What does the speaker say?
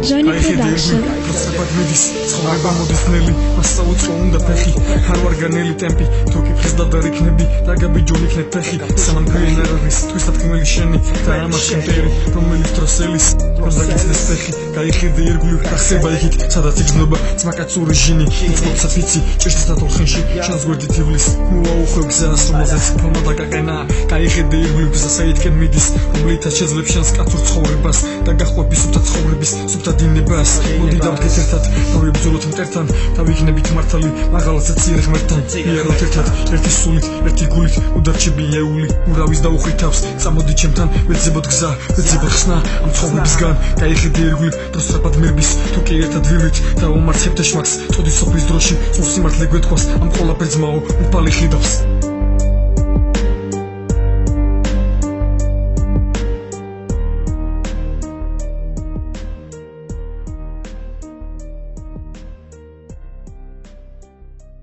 Johnny Production. Sapagmedis, ცხოვრება მოდესნელი, მასწავლო უნდა ფეხი, არ ვარ განელი ტემპი, თუ კითხეს და დარიქნები, დაგაბი ჯონი იქნებ ფეხი, სანამ გვიან არ არის, თვისად გმელი შენი, და ამას შემტერი, რომელიც დროსელის, გაგიცნეს ფეხი, გაიხედე ირგვლივ, გახსება იქით, სადაც იგრძნობა, ძმაკაცური ჟინი, უწყობსა ფიცი, ჭირს დათოლხენში, შანს გვერდით ივლის, მოაუხვევ გზას, რომელზეც ფორმა დაგაყენა, გაიხედე ირგვლივ, გზა საითკენ მიდის, რომლითაც შეძლებს შანს კაცურ ცხოვრებას, და გაყვები სუფთა ცხოვრების, სუფთა დინებას. Მოდი დავდგეთ ერთად, დავიბრძოლოთ მტერთან, დავიქნებით მართალი, მაღალასაც წიერ ღმერთთან. ვიაროთ ერთად, ერთი სულით, ერთი გულით, უდარჩები ეული, ურავის დაუხვითავს, წამოდი ჩემთან, ვეძებოთ გზა, ვეძებოთ ხსნა, ამ ცხოვრებისგან, გაიხედე ირგვლივ, დრო სწრაფად მერბის, თუ კი ერთად ვივლით, დავამარცხებთ ეშმაკს, წოდი სოფლის დროში, სულ სიმართლე გვეთქვას, ამ ყველაფერს ძმაო, უფალი ხიდავს.